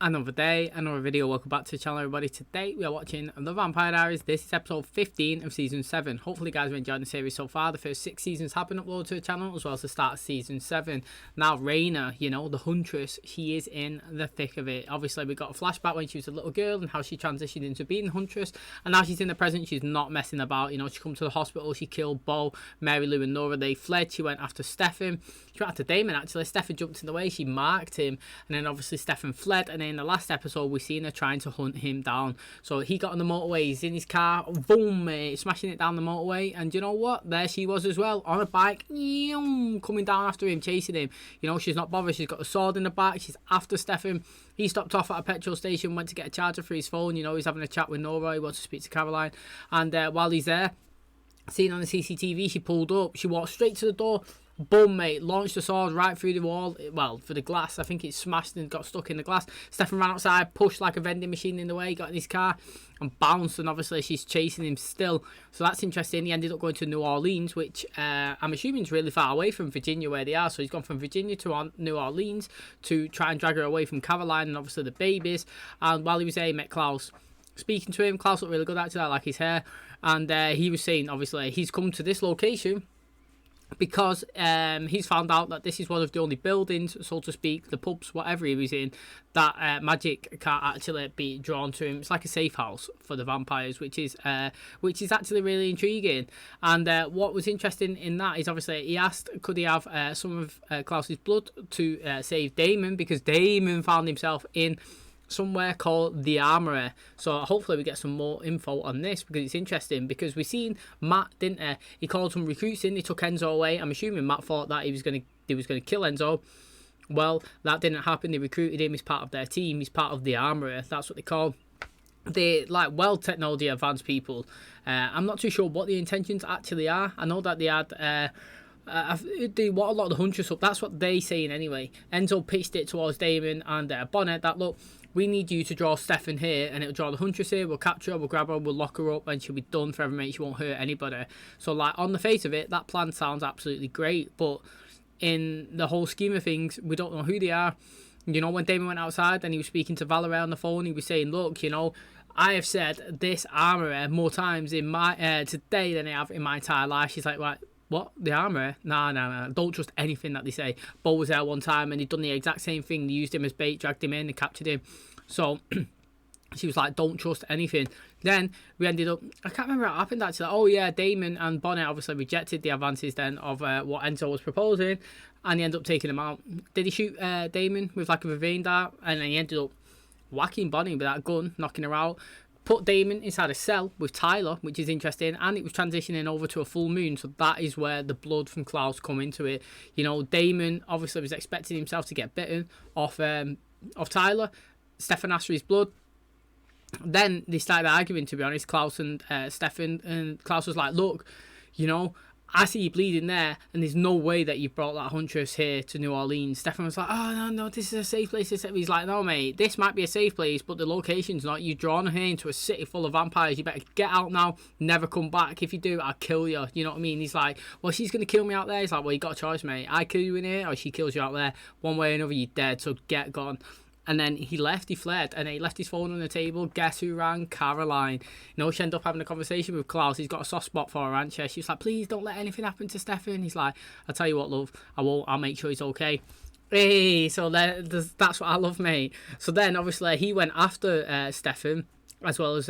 Another day, another video. Welcome back to the channel, everybody. Today we are watching The Vampire Diaries. This is episode 15 of season 7. Hopefully you guys are enjoying the series so far. The first 6 seasons have been uploaded to the channel, as well as the start of season 7. Now Rayna, you know, the Huntress, she is in the thick of it. Obviously we got a flashback when she was a little girl and how she transitioned into being the Huntress, and now she's in the present. She's not messing about. You know, she come to the hospital, she killed Bo, Mary Lou and Nora. They fled. She went after Stefan. She went after Damon, actually. Stefan jumped in the way, she marked him, and then obviously Stefan fled. And in the last episode we seen her trying to hunt him down. So he got on the motorway, he's in his car, boom, mate, smashing it down the motorway. And you know what, there she was as well, on a bike, coming down after him, chasing him. You know, she's not bothered, she's got a sword in the back, she's after Stefan. He stopped off at a petrol station, went to get a charger for his phone. You know, he's having a chat with Nora, he wants to speak to Caroline. And while he's there, seen on the CCTV, she pulled up, she walked straight to the door, boom, mate, launched the sword right through the wall, well, for the glass. I think it smashed and got stuck in the glass. Stefan ran outside, pushed like a vending machine in the way, got in his car and bounced, and obviously she's chasing him still. So that's interesting. He ended up going to New Orleans, which I'm assuming is really far away from Virginia where they are. So he's gone from Virginia to New Orleans to try and drag her away from Caroline and obviously the babies. And while he was there, he met Klaus. Speaking to him, Klaus looked really good actually, I like his hair. And he was saying, obviously, he's come to this location because he's found out that this is one of the only buildings, so to speak, the pubs, whatever he was in, that magic can't actually be drawn to him. It's like a safe house for the vampires, which is actually really intriguing. And what was interesting in that is, obviously, he asked could he have some of Klaus's blood to save Damon, because Damon found himself in somewhere called the Armory. So hopefully we get some more info on this, because it's interesting, because we seen Matt, didn't he? He called some recruits in, he took Enzo away. I'm assuming Matt thought that he was gonna kill Enzo. Well, that didn't happen. They recruited him, he's part of their team, he's part of the Armory, that's what they call. They like well technology advanced people. I'm not too sure what the intentions actually are. I know that they had they want a lot of the Huntress up, that's what they saying anyway. Enzo pitched it towards Damon and Bonnet that, look, we need you to draw Stefan here, and it'll draw the Huntress here, we'll capture her, we'll grab her, we'll lock her up, and she'll be done forever, mate, she won't hurt anybody. So like on the face of it, that plan sounds absolutely great, but in the whole scheme of things, we don't know who they are. You know, when Damon went outside and he was speaking to Valerie on the phone, he was saying, look, you know, I have said this Armory more times in my today than I have in my entire life. She's like, right, what? The Armory? Nah. Don't trust anything that they say. Bo was there one time and he'd done the exact same thing. They used him as bait, dragged him in and captured him. So she was like, don't trust anything. Then we ended up, I can't remember what happened actually. Oh yeah, Damon and Bonnet obviously rejected the advances then of what Enzo was proposing, and he ended up taking him out. Did he shoot Damon with like a vein dart? And then he ended up whacking Bonnie with that gun, knocking her out. Put Damon inside a cell with Tyler, which is interesting, and it was transitioning over to a full moon, so that is where the blood from Klaus come into it. You know, Damon obviously was expecting himself to get bitten off Tyler. Stefan asked for his blood. Then they started arguing, to be honest, Klaus and Stefan, and Klaus was like, look, you know, I see you bleeding there, and there's no way that you brought that Huntress here to New Orleans. Stefan was like, oh, no, this is a safe place. He's like, no, mate, this might be a safe place, but the location's not. You're drawn here into a city full of vampires. You better get out now, never come back. If you do, I'll kill you. You know what I mean? He's like, well, she's going to kill me out there. He's like, well, you got a choice, mate. I kill you in here, or she kills you out there. One way or another, you're dead, so get gone. And then he fled, and he left his phone on the table. Guess who rang? Caroline. You know, she ended up having a conversation with Klaus. He's got a soft spot for her, hasn't she? She was like, please don't let anything happen to Stefan. He's like, I'll tell you what, love, I won't. I'll make sure he's okay. Hey, so that's what I love, mate. So then, obviously, he went after Stefan, as well as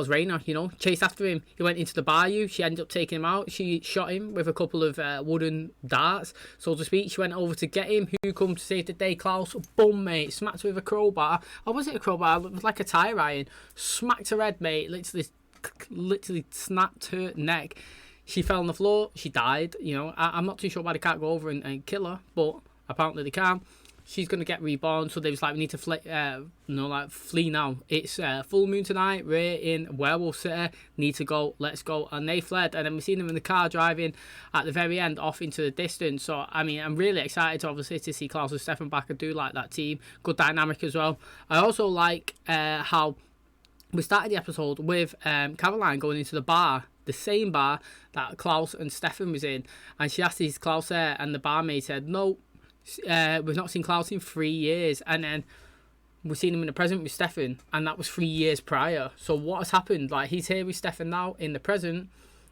Rayna, you know, chased after him. He went into the bayou. She ended up taking him out. She shot him with a couple of wooden darts, so to speak. She went over to get him. Who come to save the day? Klaus. Boom, mate. Smacked her with a crowbar. Or was it a crowbar? It was like a tire iron. Smacked her head, mate. Literally snapped her neck. She fell on the floor. She died. You know, I'm not too sure why they can't go over and kill her, but apparently they can. She's going to get reborn, so they was like, we need to flee now. It's full moon tonight, we're in Werewolf City, need to go, let's go. And they fled, and then we seen them in the car driving at the very end off into the distance. So, I mean, I'm really excited, obviously, to see Klaus and Stefan back. I do like that team. Good dynamic as well. I also like how we started the episode with Caroline going into the bar, the same bar that Klaus and Stefan was in. And she asked, is Klaus there? And the barmaid said, no. We've not seen Klaus in 3 years. And then we've seen him in the present with Stefan, and that was 3 years prior. So what has happened? Like, he's here with Stefan now in the present,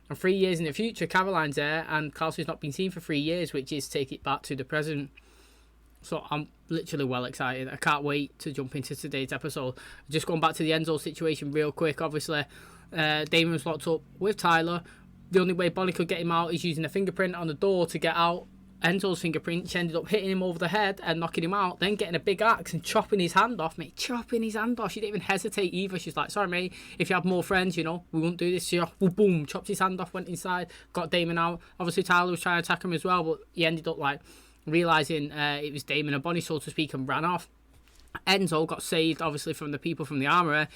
and 3 years in the future, Caroline's there, and Kelsey's not been seen for 3 years, which is take it back to the present. So I'm literally well excited. I can't wait to jump into today's episode. Just going back to the Enzo situation real quick, obviously, Damon's locked up with Tyler. The only way Bonnie could get him out is using a fingerprint on the door to get out. Enzo's fingerprint. She ended up hitting him over the head and knocking him out, then getting a big axe and chopping his hand off, mate. Chopping his hand off. She didn't even hesitate either. She's like, sorry, mate, if you had more friends, you know, we wouldn't do this. She boom, chopped his hand off, went inside, got Damon out. Obviously, Tyler was trying to attack him as well, but he ended up, like, realising it was Damon and Bonnie, so to speak, and ran off. Enzo got saved, obviously, from the people from the armoury,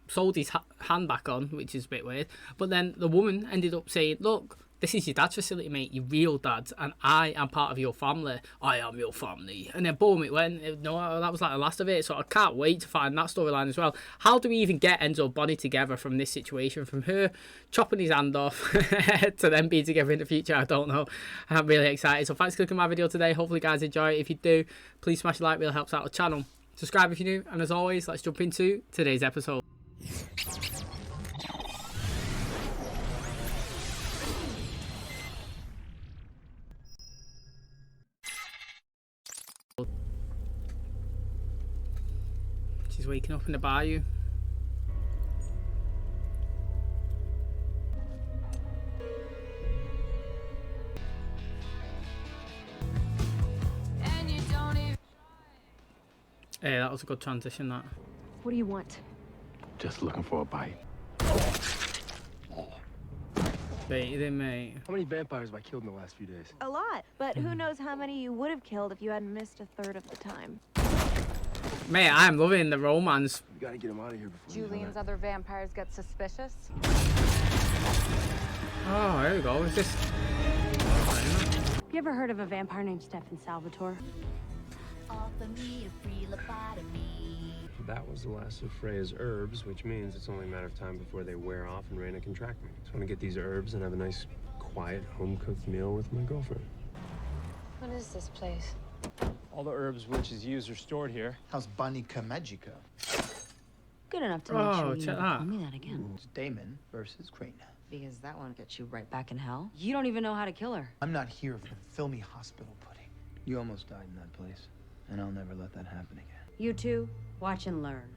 sold his hand back on, which is a bit weird. But then the woman ended up saying, look, this is your dad's facility, mate, your real dad's, and I am part of your family. I am your family. And then boom, it went. No, that was like the last of it. So I can't wait to find that storyline as well. How do we even get Enzo and Bonnie together from this situation? From her chopping his hand off to them being together in the future, I don't know. I'm really excited. So thanks for clicking my video today. Hopefully you guys enjoy it. If you do, please smash a like, really helps out the channel. Subscribe if you're new, and as always, let's jump into today's episode. She's waking up in the bayou. Hey, that was a good transition, that. What do you want? Just looking for a bite. Baited him, mate. How many vampires have I killed in the last few days? A lot, but who knows how many you would have killed if you hadn't missed a third of the time. Mate, I am loving the romance. We gotta get him out of here before Julian's other vampires get suspicious. Oh, here we go. Is this? You ever heard of a vampire named Stefan Salvatore? That was the last of Freya's herbs, which means it's only a matter of time before they wear off and Rayna can track me. Just want to get these herbs and have a nice, quiet, home-cooked meal with my girlfriend. What is this place? All the herbs witches use are stored here. How's Banica Magica? Good enough to make sure you check never that. tell me that again. It's Damon versus Rayna. Because that one gets you right back in hell. You don't even know how to kill her. I'm not here for the filmy hospital pudding. You almost died in that place, and I'll never let that happen again. You two, watch and learn.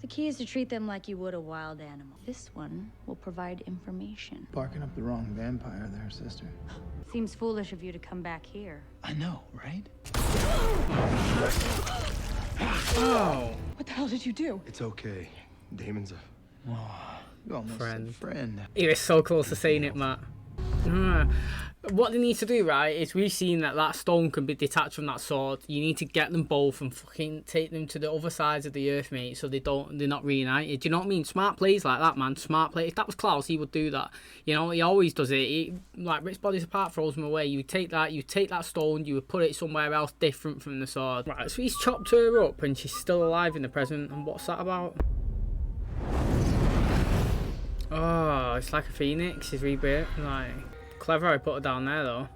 The key is to treat them like you would a wild animal. This one will provide information. Barking up the wrong vampire there, sister. Seems foolish of you to come back here. I know, right? Oh, What the hell did you do? It's okay. Damon's a... You almost said friend. he was so close to saying it, Matt. What they need to do, right, is we've seen that stone can be detached from that sword. You need to get them both and fucking take them to the other sides of the earth, mate, so they're not reunited. Do you know what I mean? Smart plays like that, man. Smart play. If that was Klaus, he would do that. You know, he always does it. He, like, rips bodies apart, throws them away. You take that stone, you would put it somewhere else different from the sword. Right, so he's chopped her up and she's still alive in the present. And what's that about? Oh, it's like a phoenix. She's rebuilt. Like, clever I put her down there, though.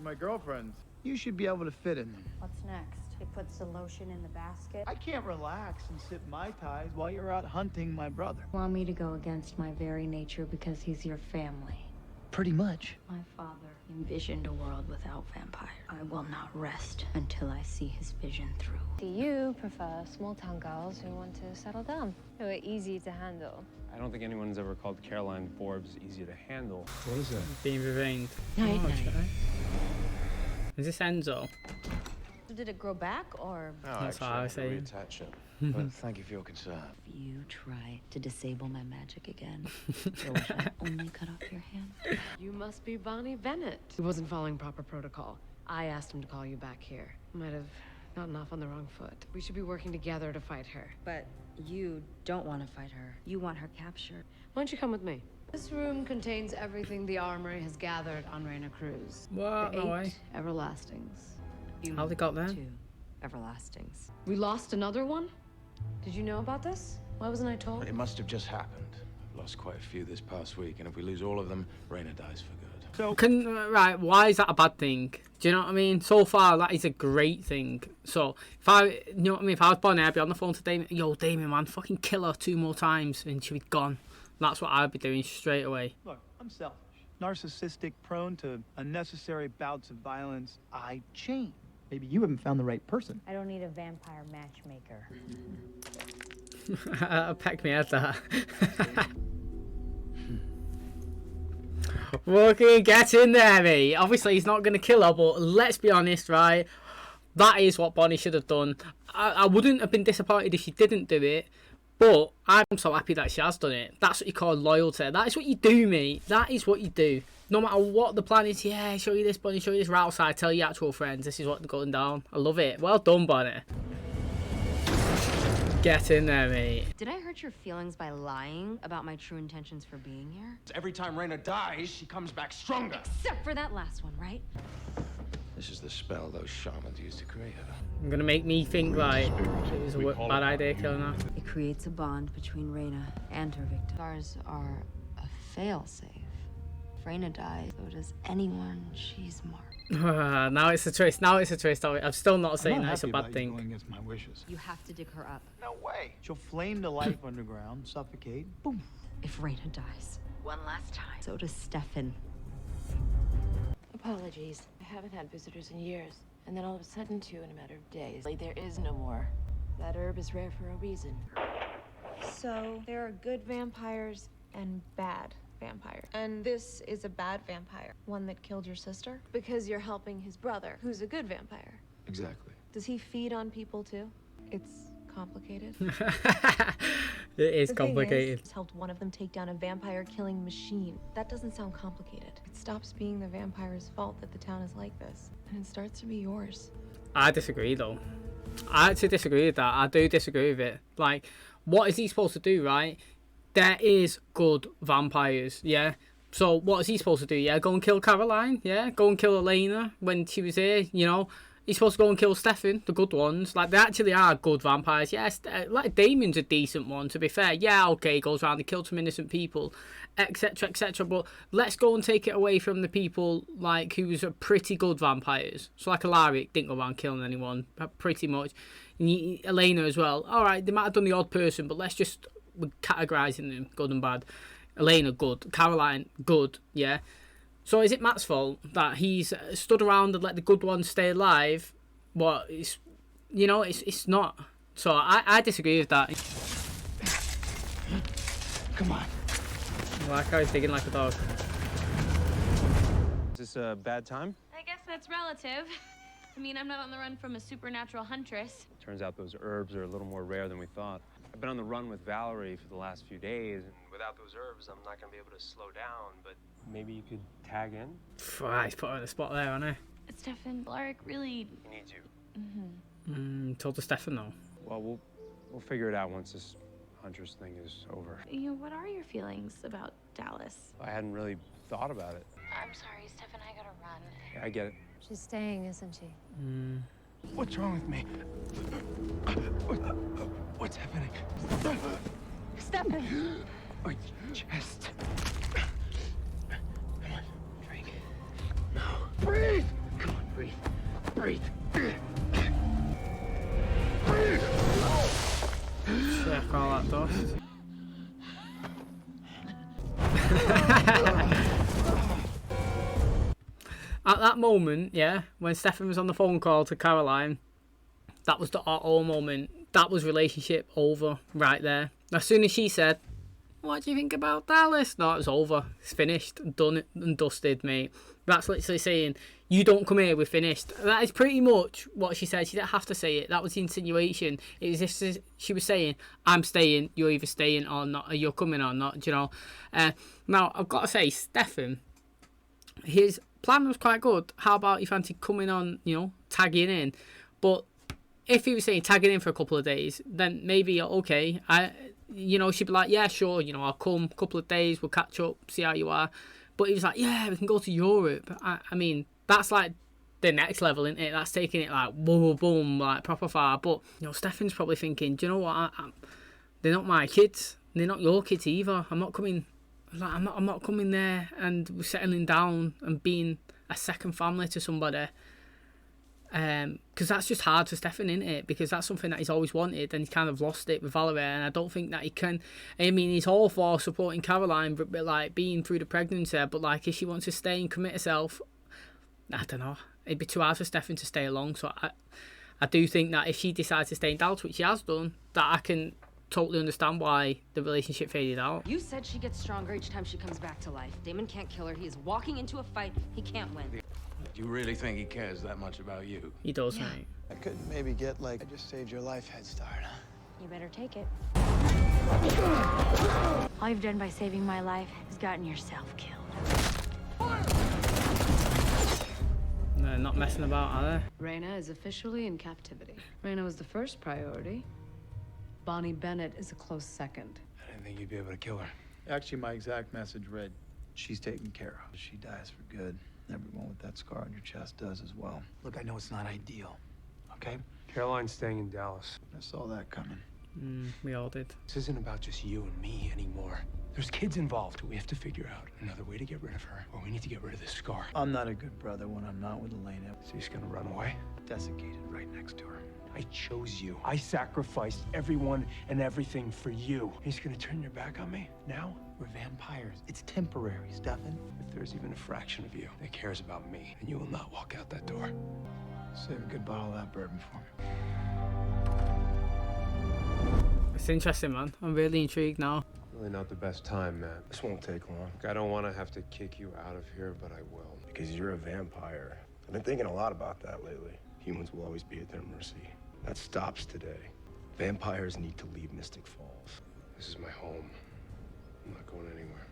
My girlfriend. You should be able to fit in them. What's next? He puts the lotion in the basket. I can't relax and sip Mai Tais while you're out hunting my brother. Want me to go against my very nature because he's your family. Pretty much. My father envisioned a world without vampire. I will not rest until I see his vision through. Do you prefer small-town girls who want to settle down, who are easy to handle? I don't think anyone's ever called Caroline Forbes easy to handle. What is that? Being revenged. Night, Oh, night. okay. Is this Enzo? Did it grow back, or? Oh, That's what I was saying. reattach it. But thank you for your concern. If you try to disable my magic again, I shall only cut off your hand. You must be Bonnie Bennett. He wasn't following proper protocol. I asked him to call you back here. Might have gotten off on the wrong foot. We should be working together to fight her. But you don't want to fight her. You want her captured. Why don't you come with me? This room contains everything the Armory has gathered on Rayna Cruz. What? The No 8 way. Everlastings. You How they got there? 2 everlastings. We lost another one? Did you know about this? Why wasn't I told? It must have just happened. I've lost quite a few this past week, and if we lose all of them, Rayna dies for good. So Right, why is that a bad thing? Do you know what I mean? So far, that is a great thing. So, if I, you know what I mean? If I was Bonnie, I'd be on the phone to Damon. Yo, Damon, man, fucking kill her 2 more times and she'll be gone. That's what I'd be doing straight away. look, I'm selfish, narcissistic, prone to unnecessary bouts of violence. I change. Maybe you haven't found the right person. I don't need a vampire matchmaker. Peck me at that. Okay, get in there, mate. Obviously, he's not going to kill her, but let's be honest, right? That is what Bonnie should have done. I wouldn't have been disappointed if she didn't do it, but I'm so happy that she has done it. That's what you call loyalty. That is what you do, mate. That is what you do. No matter what the plan is, yeah, show you this, Bonnie, show you this. Right outside, tell your actual friends this is what's going down. I love it. Well done, Bonnie. Get in there, mate. Did I hurt your feelings by lying about my true intentions for being here? Every time Rayna dies, she comes back stronger. Except for that last one, right? This is the spell those shamans used to create her. I'm going to make me think, like, it was a bad idea killing her. It creates a bond between Rayna and her victim. Stars are a failsafe. If Rayna dies, so does anyone she's marked. Now it's a twist. Now it's a twist. I'm still not saying I'm not that's a happy bad about you thing. going against my wishes. You have to dig her up. No way. She'll flame to life underground, suffocate, boom. If Rayna dies, one last time, so does Stefan. Apologies. I haven't had visitors in years. And then all of a sudden, 2 in a matter of days. Like, there is no more. That herb is rare for a reason. So there are good vampires and bad vampires. And this is a bad vampire. One that killed your sister? Because you're helping his brother, who's a good vampire. Exactly. Does he feed on people too? It's complicated. It is The thing complicated. It's helped one of them take down a vampire killing machine. That doesn't sound complicated. It stops being the vampire's fault that the town is like this. And it starts to be yours. I disagree, though. I actually disagree with that. I do disagree with it. Like, what is he supposed to do, right? There is good vampires, yeah? So what is he supposed to do, yeah? Go and kill Caroline, yeah? Go and kill Elena when she was here, you know? He's supposed to go and kill Stefan, the good ones. Like, they actually are good vampires. Yes, like, Damien's a decent one, to be fair. Yeah, okay, he goes around and kills some innocent people, etc., etc. But let's go and take it away from the people, like, who was pretty good vampires. So, like, Alaric didn't go around killing anyone, pretty much. And Elena as well. All right, they might have done the odd person, but let's just... We're categorising them, good and bad. Elena, good. Caroline, good, yeah? So is it Matt's fault that he's stood around and let the good ones stay alive? Well, it's, you know, it's not. So I disagree with that. Come on. I like how he's digging like a dog. Is this a bad time? I guess that's relative. I mean, I'm not on the run from a supernatural huntress. Turns out those herbs are a little more rare than we thought. I've been on the run with Valerie for the last few days, and without those herbs, I'm not going to be able to slow down, but maybe you could tag in? He's put her on the spot there, hasn't Stefan, Alaric really... He needs you. Told to Stefan, though. Well, we'll figure it out once this Huntress thing is over. You know, what are your feelings about Dallas? I hadn't really thought about it. I'm sorry, Stefan, I gotta run. Yeah, I get it. She's staying, isn't she? What's wrong with me? What's happening? Stefan! My chest. Come on, drink. No. Breathe! Come on, breathe. Breathe. Breathe! Check all that dust. At that moment, yeah, when Stefan was on the phone call to Caroline, that was the moment. That was relationship over right there. As soon as she said, "What do you think about Dallas?" No, it was over. It's finished, done and dusted, mate. That's literally saying, "You don't come here, we're finished." That is pretty much what she said. She didn't have to say it. That was the insinuation. It was if she was saying, "I'm staying. You're either staying or not. Or you're coming or not." Do you know? Now I've got to say, Stefan, his plan was quite good. How about you fancy coming on, you know, tagging in? But if he was saying tagging in for a couple of days, then maybe okay. She'd be like, yeah, sure, you know, I'll come a couple of days, we'll catch up, see how you are. But he was like, yeah, we can go to Europe. I mean, that's like the next level, isn't it? That's taking it like boom, boom, like proper far. But you know, Stefan's probably thinking, do you know what? They're not my kids. They're not your kids either. I'm not coming Like, I'm not coming there and settling down and being a second family to somebody. Because that's just hard for Stefan, isn't it? Because that's something that he's always wanted, and he's kind of lost it with Valerie. And I don't think that he can. I mean, he's all for supporting Caroline, but like being through the pregnancy. But like, if she wants to stay and commit herself, I don't know. It'd be too hard for Stefan to stay along. So I do think that if she decides to stay in Dallas, which she has done, that I can totally understand why the relationship faded out. You said she gets stronger each time she comes back to life. Damon can't kill her. He is walking into a fight. He can't win. Do you really think he cares that much about you? He does, mate. I could maybe get like, I just saved your life head start, huh? You better take it. All you've done by saving my life is gotten yourself killed. They're not messing about, are they? Rayna is officially in captivity. Rayna was the first priority. Bonnie Bennett is a close second. I didn't think you'd be able to kill her. Actually, my exact message read, she's taken care of. She dies for good. Everyone with that scar on your chest does as well. Look, I know it's not ideal, okay? Caroline's staying in Dallas. I saw that coming. We all did. This isn't about just you and me anymore. There's kids involved. We have to figure out another way to get rid of her, or we need to get rid of this scar. I'm not a good brother when I'm not with Elena. So he's gonna run away? Desiccated right next to her. I chose you. I sacrificed everyone and everything for you. He's gonna turn your back on me now? We're vampires. It's temporary, Stefan. If there's even a fraction of you that cares about me, then you will not walk out that door. Save a good bottle of that bourbon for me. It's interesting, man. I'm really intrigued now. Really not the best time, Matt. This won't take long. I don't want to have to kick you out of here, but I will. Because you're a vampire. I've been thinking a lot about that lately. Humans will always be at their mercy. That stops today. Vampires need to leave Mystic Falls. This is my home. I'm not going anywhere.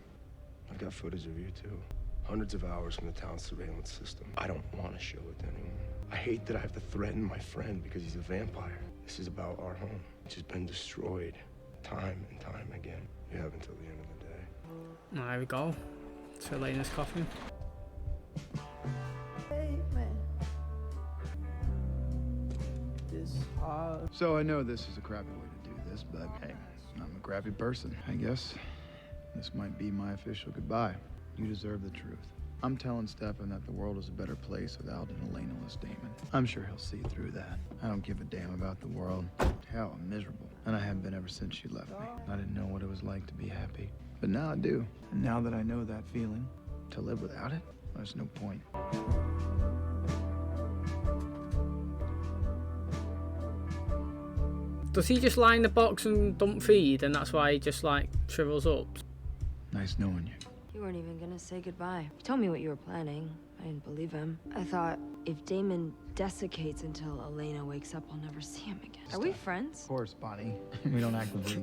I've got footage of you, too. Hundreds of hours from the town's surveillance system. I don't want to show it to anyone. I hate that I have to threaten my friend because he's a vampire. This is about our home, which has been destroyed time and time again. You have until the end of the day. There we go. It's Elena's coffin. So I know this is a crappy way to do this, but hey, I'm a crappy person, I guess. This might be my official goodbye. You deserve the truth. I'm telling Stefan that the world is a better place without an Elena-less Damon. I'm sure he'll see through that. I don't give a damn about the world. Hell, I'm miserable. And I have been ever since she left me. I didn't know what it was like to be happy. But now I do. And now that I know that feeling, to live without it, there's no point. Does he just lie in the box and don't feed, and that's why he just like shrivels up? Nice knowing you. You weren't even gonna say goodbye. He told me what you were planning. I didn't believe him. I thought if Damon desiccates until Elena wakes up, I'll never see him again. Are we friends? Of course, Bonnie. We don't actively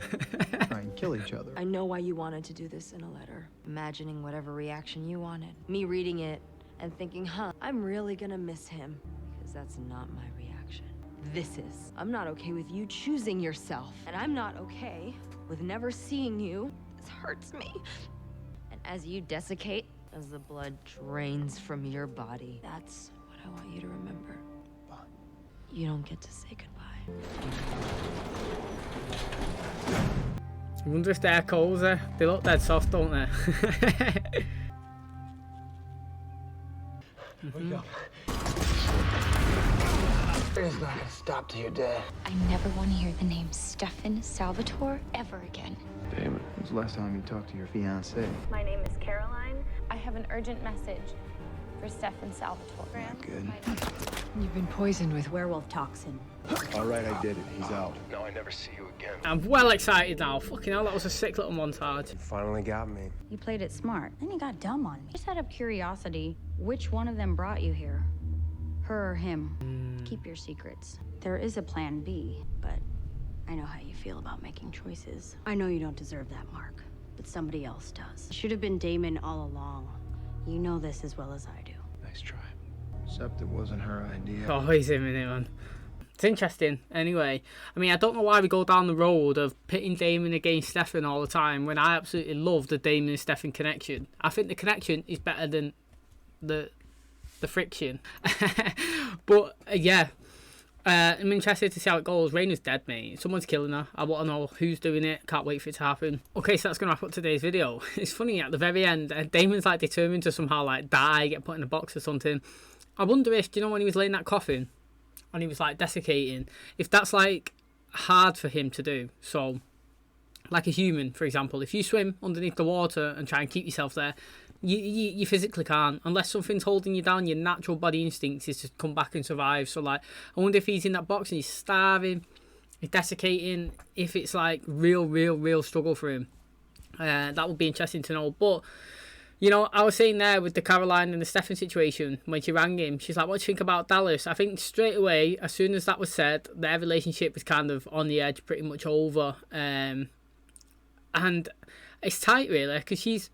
try and kill each other. I know why you wanted to do this in a letter. Imagining whatever reaction you wanted. Me reading it and thinking, huh, I'm really gonna miss him. Because that's not my reaction. This is. I'm not okay with you choosing yourself. And I'm not okay with never seeing you. This hurts me. And as you desiccate, as the blood drains from your body, that's what I want you to remember. You don't get to say goodbye. I wonder if they're cozy. They look dead soft, don't they? Wake up. It's not gonna stop till you're dead. I never want to hear the name Stefan Salvatore ever again. Damon. When's the last time you talked to your fiancé? My name is Caroline. I have an urgent message for Stefan Salvatore. Good. You've been poisoned with Werewolf toxin. All right, I did it. He's out. Now I never see you again. I'm well excited now. Fucking hell, that was a sick little montage. You finally got me. You played it smart. Then you got dumb on me. Just out of curiosity, which one of them brought you here? Her or him? Keep your secrets. There is a plan B, but I know how you feel about making choices. I know you don't deserve that mark, but somebody else does. It should have been Damon all along. You know this as well as I do. Nice try. Except it wasn't her idea. Oh, he's in it, man. It's interesting. Anyway, I mean, I don't know why we go down the road of pitting Damon against Stefan all the time when I absolutely love the Damon and Stefan connection. I think the connection is better than the friction. But yeah, I'm interested to see how it goes. Rayna's dead, mate. Someone's killing her. I want to know who's doing it. Can't wait for it to happen. Okay, so that's going to wrap up today's video. It's funny, at the very end, Damon's like determined to somehow like die, get put in a box or something. I wonder if, do you know when he was laying that coffin and he was like desiccating, if that's like hard for him to do. So like a human, for example, if you swim underneath the water and try and keep yourself there, you physically can't, unless something's holding you down. Your natural body instincts is to come back and survive. So like, I wonder if he's in that box and he's starving, he's desiccating, if it's like real struggle for him. That would be interesting to know. But you know, I was saying there with the Caroline and the Stefan situation, when she rang him, she's like, what do you think about Dallas? I think straight away, as soon as that was said, their relationship was kind of on the edge, pretty much over. And it's tight really, because she's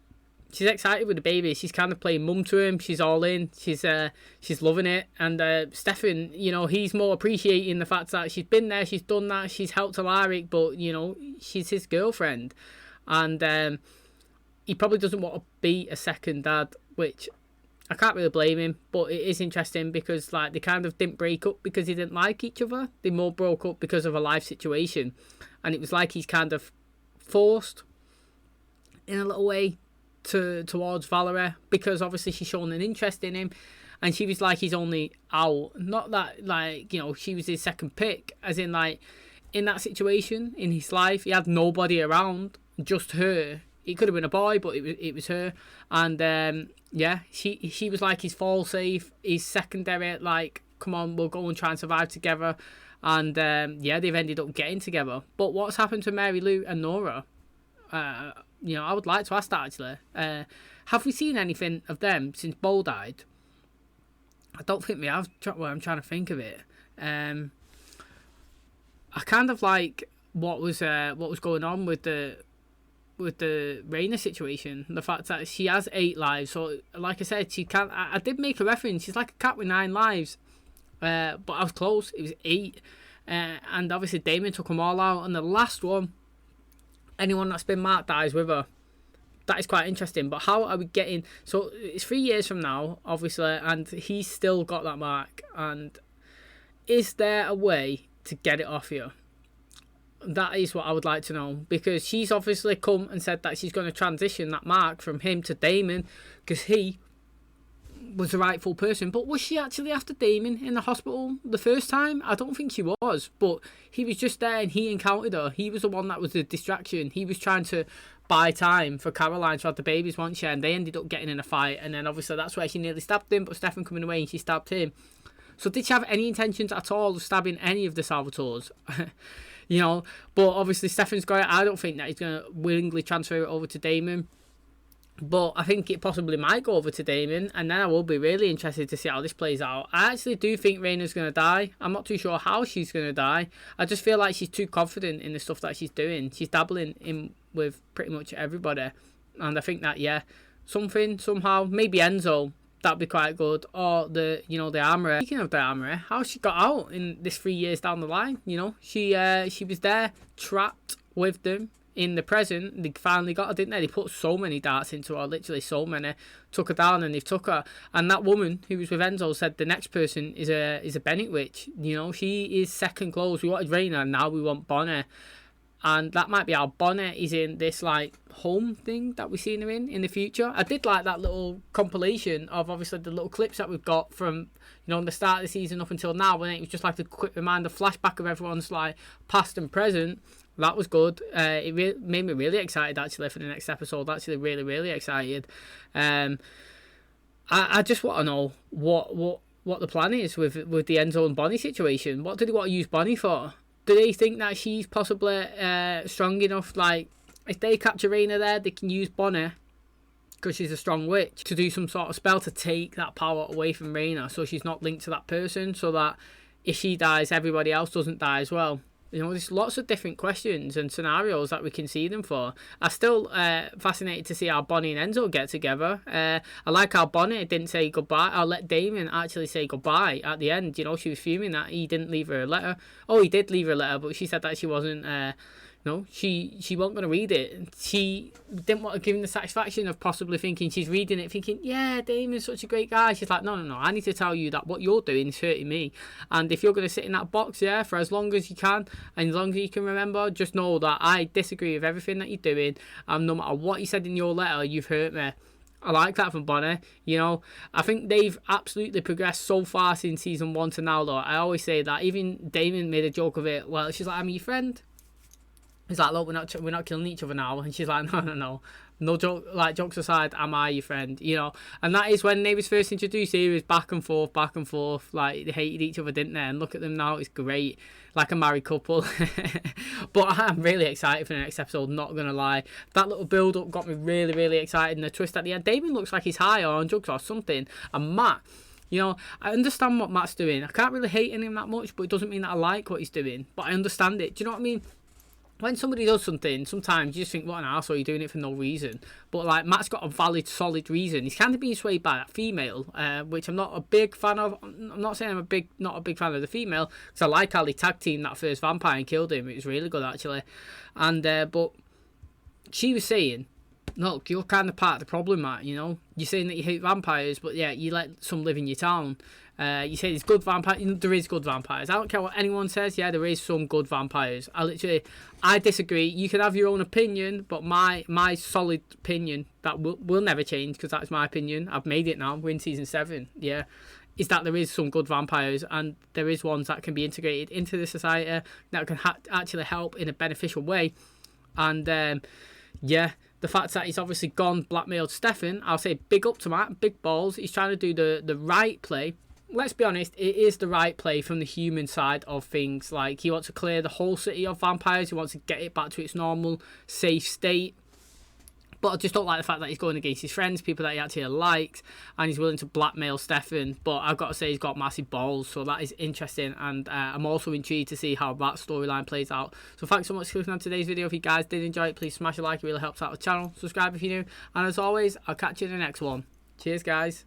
excited with the baby. She's kind of playing mum to him. She's all in. She's loving it. And Stefan, you know, he's more appreciating the fact that she's been there, she's done that, she's helped Alaric, but you know, she's his girlfriend, and he probably doesn't want to be a second dad, which I can't really blame him. But it is interesting because like they kind of didn't break up because they didn't like each other. They more broke up because of a life situation, and it was like he's kind of forced in a little way towards Valerie, because obviously she's shown an interest in him, and she was like his only out. Not that like, you know, she was his second pick, as in like in that situation in his life he had nobody around, just her. It could have been a boy, but it was her. And yeah, she was like his fall safe, his secondary, like, come on, we'll go and try and survive together. And yeah, they've ended up getting together. But what's happened to Mary Lou and Nora? You know, I would like to ask that actually. Have we seen anything of them since Bo died? I don't think we have. Well, I'm trying to think of it. I kind of like what was going on with the Rayna situation. The fact that she has 8 lives. So, like I said, she can't. I did make a reference. She's like a cat with 9 lives. But I was close. It was 8. And obviously Damon took them all out. And the last one, anyone that's been marked dies with her. That is quite interesting. But how are we getting... So it's 3 years from now, obviously, and he's still got that mark. And is there a way to get it off you? That is what I would like to know. Because she's obviously come and said that she's going to transition that mark from him to Damon, because he was the rightful person. But was she actually after Damon in the hospital the first time? I don't think she was. But he was just there and he encountered her. He was the one that was the distraction. He was trying to buy time for Caroline to have the babies, wasn't she? And they ended up getting in a fight. And then obviously that's where she nearly stabbed him. But Stefan coming away and she stabbed him. So did she have any intentions at all of stabbing any of the Salvatores? You know, but obviously Stefan's got it. I don't think that he's going to willingly transfer it over to Damon. But I think it possibly might go over to Damon, and then I will be really interested to see how this plays out. I actually do think Rayna's going to die. I'm not too sure how she's going to die. I just feel like she's too confident in the stuff that she's doing. She's dabbling in with pretty much everybody. And I think that, yeah, something, somehow, maybe Enzo, that'd be quite good. Or the armourer. Speaking of the armourer, how she got out in this 3 years down the line, you know? She was there, trapped with them. In the present, they finally got her, didn't they? They put so many darts into her, literally so many. Took her down and they've took her. And that woman who was with Enzo said the next person is a Bennett witch. You know, she is second close. We wanted Rayna, and now we want Bonnie. And that might be how Bonnie is in this, like, home thing that we've seen her in the future. I did like that little compilation of, obviously, the little clips that we've got from, you know, the start of the season up until now, when it was just like a quick reminder, flashback of everyone's, like, past and present. That was good. It made me really excited, actually, for the next episode. Actually, really excited. I just want to know what the plan is with the Enzo and Bonnie situation. What do they want to use Bonnie for? Do they think that she's possibly strong enough? Like, if they capture Rayna there, they can use Bonnie, because she's a strong witch, to do some sort of spell to take that power away from Rayna, so she's not linked to that person, so that if she dies, everybody else doesn't die as well. You know, there's lots of different questions and scenarios that we can see them for. I'm still fascinated to see how Bonnie and Enzo get together. I like how Bonnie didn't say goodbye. I'll let Damon actually say goodbye at the end. You know, she was fuming that he didn't leave her a letter. Oh, he did leave her a letter, but she said that she wasn't, No, she wasn't going to read it. She didn't want to give him the satisfaction of possibly thinking, she's reading it thinking, yeah, Damon's such a great guy. She's like, no, I need to tell you that what you're doing is hurting me. And if you're going to sit in that box, yeah, for as long as you can, and as long as you can remember, just know that I disagree with everything that you're doing. And no matter what you said in your letter, you've hurt me. I like that from Bonnie. You know, I think they've absolutely progressed so far since season 1 to now, though. I always say that. Even Damon made a joke of it. Well, she's like, I'm your friend. He's like, look, we're not killing each other now. And she's like, no joke. Like, jokes aside, am I your friend? You know, and that is when they was first introduced. It was back and forth. Like, they hated each other, didn't they? And look at them now. It's great, like a married couple. But I'm really excited for the next episode. Not gonna lie, that little build up got me really, really excited. And the twist at the end, Damon looks like he's high or on drugs or something. And Matt, you know, I understand what Matt's doing. I can't really hate him that much, but it doesn't mean that I like what he's doing. But I understand it. Do you know what I mean? When somebody does something, sometimes you just think, what an arsehole, you're doing it for no reason. But, like, Matt's got a valid, solid reason. He's kind of being swayed by that female, which I'm not a big fan of. I'm not saying I'm not a big fan of the female, because I like how they tag teamed that first vampire and killed him. It was really good, actually. And, but she was saying, look, you're kind of part of the problem, Matt, you know? You're saying that you hate vampires, but, yeah, you let some live in your town. You say there's good vampires. There is good vampires. I don't care what anyone says. Yeah, there is some good vampires. I disagree. You can have your own opinion, but my solid opinion that will never change, because that's my opinion. I've made it now. We're in season 7. Yeah, is that there is some good vampires, and there is ones that can be integrated into the society that can actually help in a beneficial way. And yeah, the fact that he's obviously gone blackmailed Stefan, I'll say big up to Matt, big balls. He's trying to do the right play. Let's be honest, it is the right play from the human side of things. Like, he wants to clear the whole city of vampires. He wants to get it back to its normal, safe state. But I just don't like the fact that he's going against his friends, people that he actually likes, and he's willing to blackmail Stefan. But I've got to say, he's got massive balls, so that is interesting. And I'm also intrigued to see how that storyline plays out. So thanks so much for clicking on today's video. If you guys did enjoy it, please smash a like. It really helps out the channel. Subscribe if you're new. And as always, I'll catch you in the next one. Cheers, guys.